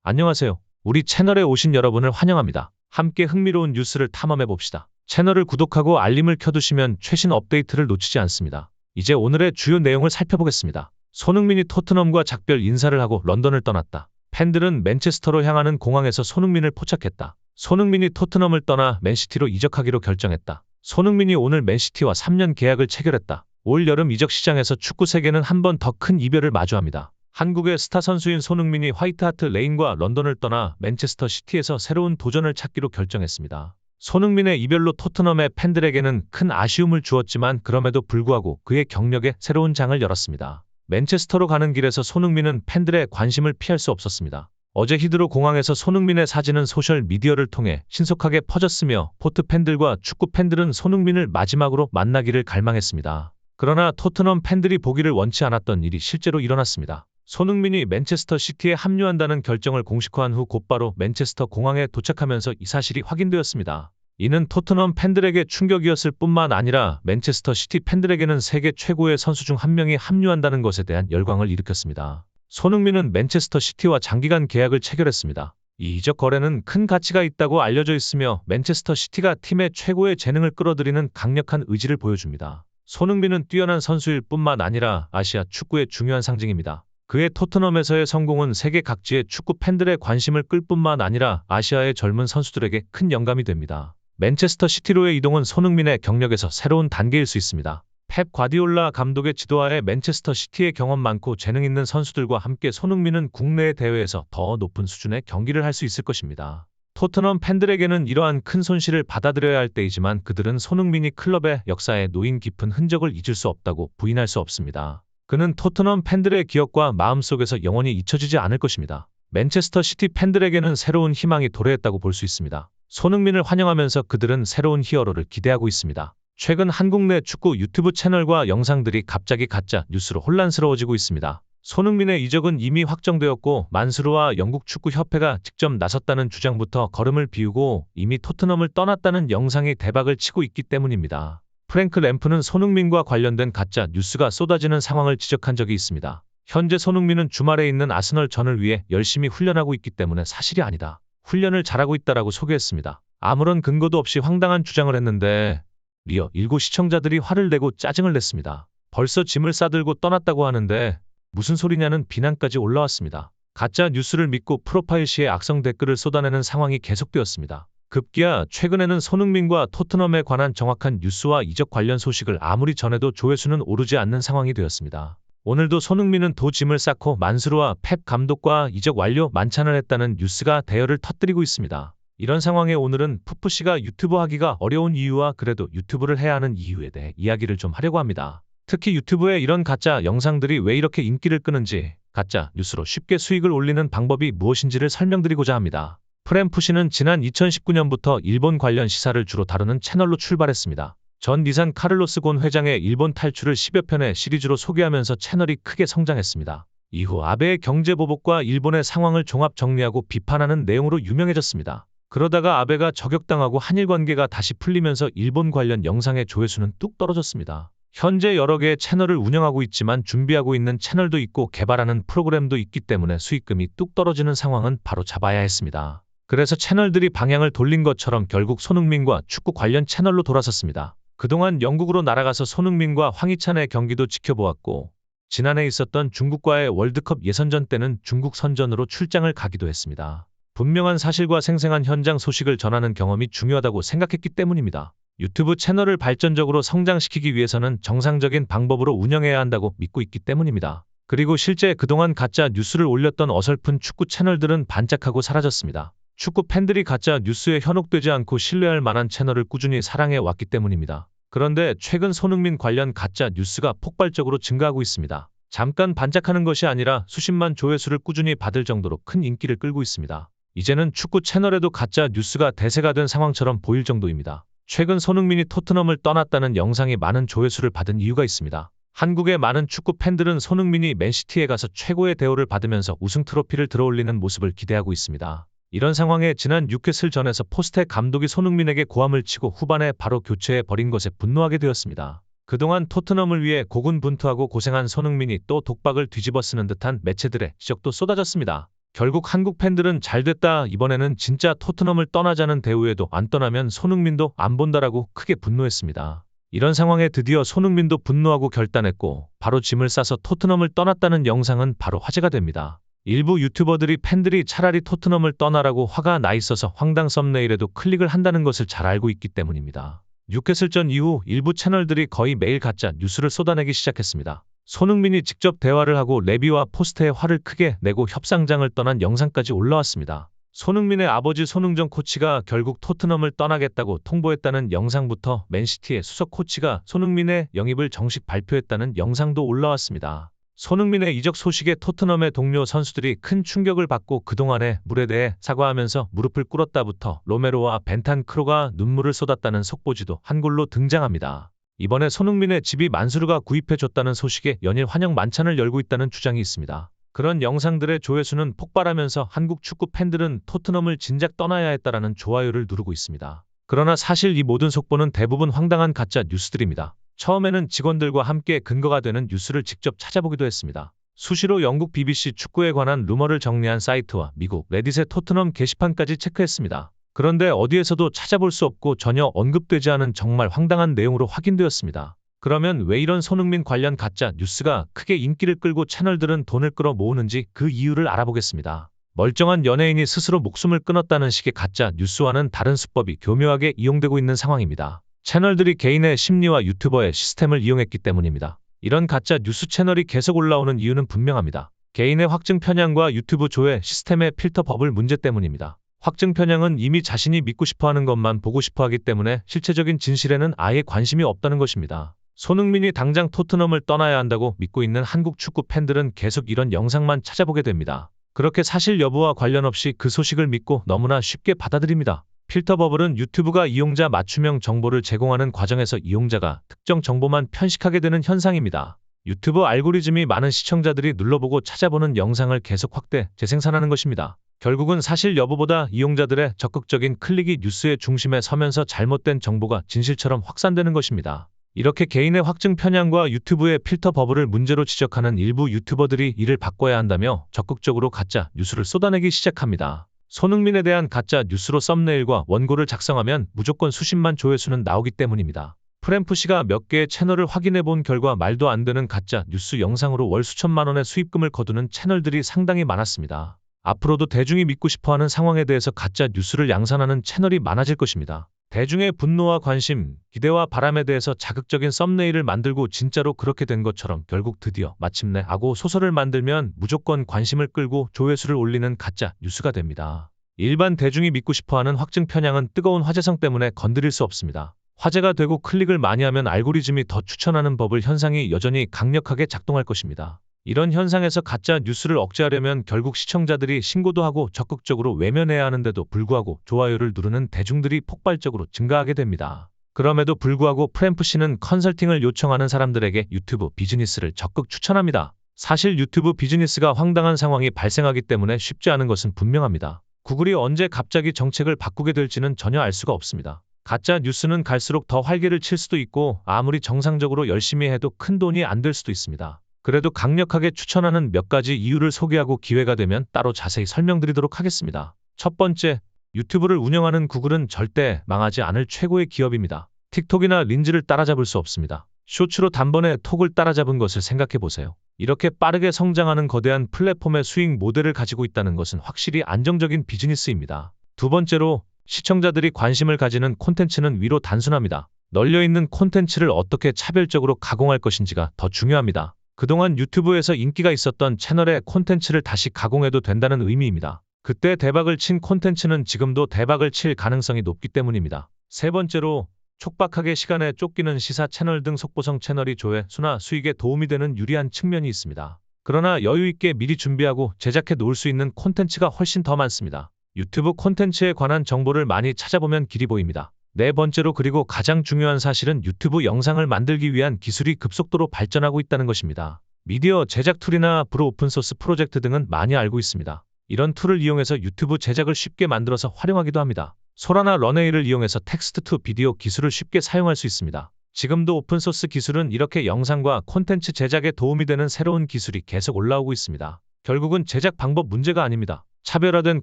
안녕하세요. 우리 채널에 오신 여러분을 환영합니다. 함께 흥미로운 뉴스를 탐험해 봅시다. 채널을 구독하고 알림을 켜두시면 최신 업데이트를 놓치지 않습니다. 이제 오늘의 주요 내용을 살펴보겠습니다. 손흥민이 토트넘과 작별 인사를 하고 런던을 떠났다. 팬들은 맨체스터로 향하는 공항에서 손흥민을 포착했다. 손흥민이 토트넘을 떠나 맨시티로 이적하기로 결정했다. 손흥민이 오늘 맨시티와 3년 계약을 체결했다. 올 여름 이적 시장에서 축구 세계는 한 번 더 큰 이별을 마주합니다. 한국의 스타 선수인 손흥민이 화이트하트 레인과 런던을 떠나 맨체스터 시티에서 새로운 도전을 찾기로 결정했습니다. 손흥민의 이별로 토트넘의 팬들에게는 큰 아쉬움을 주었지만 그럼에도 불구하고 그의 경력에 새로운 장을 열었습니다. 맨체스터로 가는 길에서 손흥민은 팬들의 관심을 피할 수 없었습니다. 어제 히드로 공항에서 손흥민의 사진은 소셜미디어를 통해 신속하게 퍼졌으며 포트 팬들과 축구 팬들은 손흥민을 마지막으로 만나기를 갈망했습니다. 그러나 토트넘 팬들이 보기를 원치 않았던 일이 실제로 일어났습니다. 손흥민이 맨체스터 시티에 합류한다는 결정을 공식화한 후 곧바로 맨체스터 공항에 도착하면서 이 사실이 확인되었습니다. 이는 토트넘 팬들에게 충격이었을 뿐만 아니라 맨체스터 시티 팬들에게는 세계 최고의 선수 중 한 명이 합류한다는 것에 대한 열광을 일으켰습니다. 손흥민은 맨체스터 시티와 장기간 계약을 체결했습니다. 이 이적 거래는 큰 가치가 있다고 알려져 있으며 맨체스터 시티가 팀의 최고의 재능을 끌어들이는 강력한 의지를 보여줍니다. 손흥민은 뛰어난 선수일 뿐만 아니라 아시아 축구의 중요한 상징입니다. 그의 토트넘에서의 성공은 세계 각지의 축구 팬들의 관심을 끌 뿐만 아니라 아시아의 젊은 선수들에게 큰 영감이 됩니다. 맨체스터 시티로의 이동은 손흥민의 경력에서 새로운 단계일 수 있습니다. 펩 과디올라 감독의 지도하에 맨체스터 시티의 경험 많고 재능 있는 선수들과 함께 손흥민은 국내의 대회에서 더 높은 수준의 경기를 할 수 있을 것입니다. 토트넘 팬들에게는 이러한 큰 손실을 받아들여야 할 때이지만 그들은 손흥민이 클럽의 역사에 놓인 깊은 흔적을 잊을 수 없다고 부인할 수 없습니다. 그는 토트넘 팬들의 기억과 마음속에서 영원히 잊혀지지 않을 것입니다. 맨체스터 시티 팬들에게는 새로운 희망이 도래했다고 볼 수 있습니다. 손흥민을 환영하면서 그들은 새로운 히어로를 기대하고 있습니다. 최근 한국 내 축구 유튜브 채널과 영상들이 갑자기 가짜 뉴스로 혼란스러워지고 있습니다. 손흥민의 이적은 이미 확정되었고 만스루와 영국 축구협회가 직접 나섰다는 주장부터 걸음을 비우고 이미 토트넘을 떠났다는 영상이 대박을 치고 있기 때문입니다. 프랭크 램프는 손흥민과 관련된 가짜 뉴스가 쏟아지는 상황을 지적한 적이 있습니다. 현재 손흥민은 주말에 있는 아스널전을 위해 열심히 훈련하고 있기 때문에 사실이 아니다. 훈련을 잘하고 있다라고 소개했습니다. 아무런 근거도 없이 황당한 주장을 했는데 리어 일고 시청자들이 화를 내고 짜증을 냈습니다. 벌써 짐을 싸들고 떠났다고 하는데 무슨 소리냐는 비난까지 올라왔습니다. 가짜 뉴스를 믿고 프로파일 시에 악성 댓글을 쏟아내는 상황이 계속되었습니다. 급기야 최근에는 손흥민과 토트넘에 관한 정확한 뉴스와 이적 관련 소식을 아무리 전해도 조회수는 오르지 않는 상황이 되었습니다. 오늘도 손흥민은 도 짐을 쌓고 만스루와 펩 감독과 이적 완료 만찬을 했다는 뉴스가 대열을 터뜨리고 있습니다. 이런 상황에 오늘은 푸푸씨가 유튜브 하기가 어려운 이유와 그래도 유튜브를 해야 하는 이유에 대해 이야기를 좀 하려고 합니다. 특히 유튜브에 이런 가짜 영상들이 왜 이렇게 인기를 끄는지, 가짜 뉴스로 쉽게 수익을 올리는 방법이 무엇인지를 설명드리고자 합니다. 프렘푸시는 지난 2019년부터 일본 관련 시사를 주로 다루는 채널로 출발했습니다. 전 니산 카를로스 곤 회장의 일본 탈출을 10여 편의 시리즈로 소개하면서 채널이 크게 성장했습니다. 이후 아베의 경제보복과 일본의 상황을 종합 정리하고 비판하는 내용으로 유명해졌습니다. 그러다가 아베가 저격당하고 한일 관계가 다시 풀리면서 일본 관련 영상의 조회수는 뚝 떨어졌습니다. 현재 여러 개의 채널을 운영하고 있지만 준비하고 있는 채널도 있고 개발하는 프로그램도 있기 때문에 수익금이 뚝 떨어지는 상황은 바로 잡아야 했습니다. 그래서 채널들이 방향을 돌린 것처럼 결국 손흥민과 축구 관련 채널로 돌아섰습니다. 그동안 영국으로 날아가서 손흥민과 황희찬의 경기도 지켜보았고 지난해 있었던 중국과의 월드컵 예선전 때는 중국 선전으로 출장을 가기도 했습니다. 분명한 사실과 생생한 현장 소식을 전하는 경험이 중요하다고 생각했기 때문입니다. 유튜브 채널을 발전적으로 성장시키기 위해서는 정상적인 방법으로 운영해야 한다고 믿고 있기 때문입니다. 그리고 실제 그동안 가짜 뉴스를 올렸던 어설픈 축구 채널들은 반짝하고 사라졌습니다. 축구 팬들이 가짜 뉴스에 현혹되지 않고 신뢰할 만한 채널을 꾸준히 사랑해 왔기 때문입니다. 그런데 최근 손흥민 관련 가짜 뉴스가 폭발적으로 증가하고 있습니다. 잠깐 반짝하는 것이 아니라 수십만 조회수를 꾸준히 받을 정도로 큰 인기를 끌고 있습니다. 이제는 축구 채널에도 가짜 뉴스가 대세가 된 상황처럼 보일 정도입니다. 최근 손흥민이 토트넘을 떠났다는 영상이 많은 조회수를 받은 이유가 있습니다. 한국의 많은 축구 팬들은 손흥민이 맨시티에 가서 최고의 대우를 받으면서 우승 트로피를 들어올리는 모습을 기대하고 있습니다. 이런 상황에 지난 뉴캐슬전에서 포스테 감독이 손흥민에게 고함을 치고 후반에 바로 교체해 버린 것에 분노하게 되었습니다. 그동안 토트넘을 위해 고군분투하고 고생한 손흥민이 또 독박을 뒤집어 쓰는 듯한 매체들의 지적도 쏟아졌습니다. 결국 한국 팬들은 잘됐다, 이번에는 진짜 토트넘을 떠나자는 대우에도 안 떠나면 손흥민도 안 본다라고 크게 분노했습니다. 이런 상황에 드디어 손흥민도 분노하고 결단했고 바로 짐을 싸서 토트넘을 떠났다는 영상은 바로 화제가 됩니다. 일부 유튜버들이 팬들이 차라리 토트넘을 떠나라고 화가 나 있어서 황당 썸네일에도 클릭을 한다는 것을 잘 알고 있기 때문입니다. 뉴캐슬전 이후 일부 채널들이 거의 매일 가짜 뉴스를 쏟아내기 시작했습니다. 손흥민이 직접 대화를 하고 레비와 포스트에 화를 크게 내고 협상장을 떠난 영상까지 올라왔습니다. 손흥민의 아버지 손흥정 코치가 결국 토트넘을 떠나겠다고 통보했다는 영상부터 맨시티의 수석 코치가 손흥민의 영입을 정식 발표했다는 영상도 올라왔습니다. 손흥민의 이적 소식에 토트넘의 동료 선수들이 큰 충격을 받고 그동안의 물에 대해 사과하면서 무릎을 꿇었다부터 로메로와 벤탄크로가 눈물을 쏟았다는 속보지도 한글로 등장합니다. 이번에 손흥민의 집이 만수르가 구입해줬다는 소식에 연일 환영 만찬을 열고 있다는 주장이 있습니다. 그런 영상들의 조회수는 폭발하면서 한국 축구 팬들은 토트넘을 진작 떠나야 했다라는 좋아요를 누르고 있습니다. 그러나 사실 이 모든 속보는 대부분 황당한 가짜 뉴스들입니다. 처음에는 직원들과 함께 근거가 되는 뉴스를 직접 찾아보기도 했습니다. 수시로 영국 BBC 축구에 관한 루머를 정리한 사이트와 미국 레딧의 토트넘 게시판까지 체크했습니다. 그런데 어디에서도 찾아볼 수 없고 전혀 언급되지 않은 정말 황당한 내용으로 확인되었습니다. 그러면 왜 이런 손흥민 관련 가짜 뉴스가 크게 인기를 끌고 채널들은 돈을 끌어 모으는지 그 이유를 알아보겠습니다. 멀쩡한 연예인이 스스로 목숨을 끊었다는 식의 가짜 뉴스와는 다른 수법이 교묘하게 이용되고 있는 상황입니다. 채널들이 개인의 심리와 유튜버의 시스템을 이용했기 때문입니다. 이런 가짜 뉴스 채널이 계속 올라오는 이유는 분명합니다. 개인의 확증 편향과 유튜브 조회 시스템의 필터 버블 문제 때문입니다. 확증 편향은 이미 자신이 믿고 싶어하는 것만 보고 싶어하기 때문에 실체적인 진실에는 아예 관심이 없다는 것입니다. 손흥민이 당장 토트넘을 떠나야 한다고 믿고 있는 한국 축구 팬들은 계속 이런 영상만 찾아보게 됩니다. 그렇게 사실 여부와 관련 없이 그 소식을 믿고 너무나 쉽게 받아들입니다. 필터 버블은 유튜브가 이용자 맞춤형 정보를 제공하는 과정에서 이용자가 특정 정보만 편식하게 되는 현상입니다. 유튜브 알고리즘이 많은 시청자들이 눌러보고 찾아보는 영상을 계속 확대, 재생산하는 것입니다. 결국은 사실 여부보다 이용자들의 적극적인 클릭이 뉴스의 중심에 서면서 잘못된 정보가 진실처럼 확산되는 것입니다. 이렇게 개인의 확증 편향과 유튜브의 필터 버블을 문제로 지적하는 일부 유튜버들이 이를 바꿔야 한다며 적극적으로 가짜 뉴스를 쏟아내기 시작합니다. 손흥민에 대한 가짜 뉴스로 썸네일과 원고를 작성하면 무조건 수십만 조회수는 나오기 때문입니다. 프램프씨가 몇 개의 채널을 확인해 본 결과 말도 안 되는 가짜 뉴스 영상으로 월 수천만 원의 수입금을 거두는 채널들이 상당히 많았습니다. 앞으로도 대중이 믿고 싶어하는 상황에 대해서 가짜 뉴스를 양산하는 채널이 많아질 것입니다. 대중의 분노와 관심, 기대와 바람에 대해서 자극적인 썸네일을 만들고 진짜로 그렇게 된 것처럼 결국 드디어 마침내 하고 소설을 만들면 무조건 관심을 끌고 조회수를 올리는 가짜 뉴스가 됩니다. 일반 대중이 믿고 싶어하는 확증 편향은 뜨거운 화제성 때문에 건드릴 수 없습니다. 화제가 되고 클릭을 많이 하면 알고리즘이 더 추천하는 버블 현상이 여전히 강력하게 작동할 것입니다. 이런 현상에서 가짜 뉴스를 억제하려면 결국 시청자들이 신고도 하고 적극적으로 외면해야 하는데도 불구하고 좋아요를 누르는 대중들이 폭발적으로 증가하게 됩니다. 그럼에도 불구하고 프램프씨는 컨설팅을 요청하는 사람들에게 유튜브 비즈니스를 적극 추천합니다. 사실 유튜브 비즈니스가 황당한 상황이 발생하기 때문에 쉽지 않은 것은 분명합니다. 구글이 언제 갑자기 정책을 바꾸게 될지는 전혀 알 수가 없습니다. 가짜 뉴스는 갈수록 더 활개를 칠 수도 있고 아무리 정상적으로 열심히 해도 큰 돈이 안 될 수도 있습니다. 그래도 강력하게 추천하는 몇 가지 이유를 소개하고 기회가 되면 따로 자세히 설명드리도록 하겠습니다. 첫 번째, 유튜브를 운영하는 구글은 절대 망하지 않을 최고의 기업입니다. 틱톡이나 린즈를 따라잡을 수 없습니다. 쇼츠로 단번에 톡을 따라잡은 것을 생각해보세요. 이렇게 빠르게 성장하는 거대한 플랫폼의 수익 모델을 가지고 있다는 것은 확실히 안정적인 비즈니스입니다. 두 번째로, 시청자들이 관심을 가지는 콘텐츠는 위로 단순합니다. 널려있는 콘텐츠를 어떻게 차별적으로 가공할 것인지가 더 중요합니다. 그동안 유튜브에서 인기가 있었던 채널의 콘텐츠를 다시 가공해도 된다는 의미입니다. 그때 대박을 친 콘텐츠는 지금도 대박을 칠 가능성이 높기 때문입니다. 세 번째로, 촉박하게 시간에 쫓기는 시사 채널 등 속보성 채널이 조회, 수나 수익에 도움이 되는 유리한 측면이 있습니다. 그러나 여유있게 미리 준비하고 제작해 놓을 수 있는 콘텐츠가 훨씬 더 많습니다. 유튜브 콘텐츠에 관한 정보를 많이 찾아보면 길이 보입니다. 네 번째로, 그리고 가장 중요한 사실은 유튜브 영상을 만들기 위한 기술이 급속도로 발전하고 있다는 것입니다. 미디어 제작 툴이나 브로 오픈소스 프로젝트 등은 많이 알고 있습니다. 이런 툴을 이용해서 유튜브 제작을 쉽게 만들어서 활용하기도 합니다. 소라나 런웨이를 이용해서 텍스트 투 비디오 기술을 쉽게 사용할 수 있습니다. 지금도 오픈소스 기술은 이렇게 영상과 콘텐츠 제작에 도움이 되는 새로운 기술이 계속 올라오고 있습니다. 결국은 제작 방법 문제가 아닙니다. 차별화된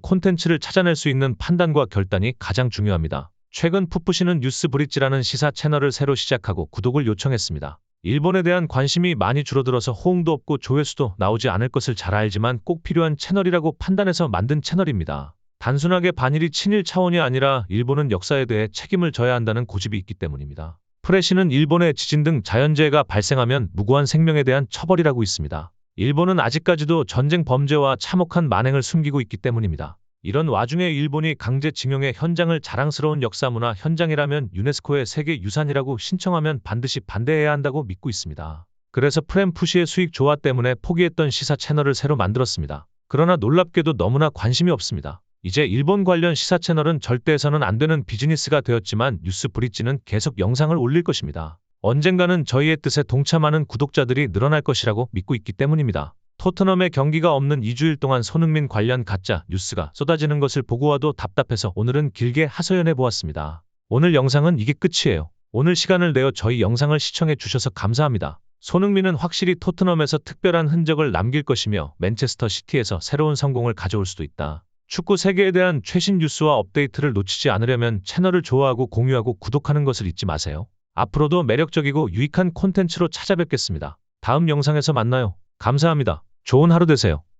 콘텐츠를 찾아낼 수 있는 판단과 결단이 가장 중요합니다. 최근 푸푸시는 뉴스 브릿지라는 시사 채널을 새로 시작하고 구독을 요청했습니다. 일본에 대한 관심이 많이 줄어들어서 호응도 없고 조회수도 나오지 않을 것을 잘 알지만 꼭 필요한 채널이라고 판단해서 만든 채널입니다. 단순하게 반일이 친일 차원이 아니라 일본은 역사에 대해 책임을 져야 한다는 고집이 있기 때문입니다. 프레시는 일본의 지진 등 자연재해가 발생하면 무고한 생명에 대한 처벌이라고 있습니다. 일본은 아직까지도 전쟁 범죄와 참혹한 만행을 숨기고 있기 때문입니다. 이런 와중에 일본이 강제징용의 현장을 자랑스러운 역사문화 현장이라면 유네스코의 세계유산이라고 신청하면 반드시 반대해야 한다고 믿고 있습니다. 그래서 프렘푸시의 수익 조화 때문에 포기했던 시사 채널을 새로 만들었습니다. 그러나 놀랍게도 너무나 관심이 없습니다. 이제 일본 관련 시사 채널은 절대 해서는 안 되는 비즈니스가 되었지만 뉴스 브릿지는 계속 영상을 올릴 것입니다. 언젠가는 저희의 뜻에 동참하는 구독자들이 늘어날 것이라고 믿고 있기 때문입니다. 토트넘의 경기가 없는 2주일 동안 손흥민 관련 가짜 뉴스가 쏟아지는 것을 보고 와도 답답해서 오늘은 길게 하소연해 보았습니다. 오늘 영상은 이게 끝이에요. 오늘 시간을 내어 저희 영상을 시청해 주셔서 감사합니다. 손흥민은 확실히 토트넘에서 특별한 흔적을 남길 것이며 맨체스터 시티에서 새로운 성공을 가져올 수도 있다. 축구 세계에 대한 최신 뉴스와 업데이트를 놓치지 않으려면 채널을 좋아하고 공유하고 구독하는 것을 잊지 마세요. 앞으로도 매력적이고 유익한 콘텐츠로 찾아뵙겠습니다. 다음 영상에서 만나요. 감사합니다. 좋은 하루 되세요.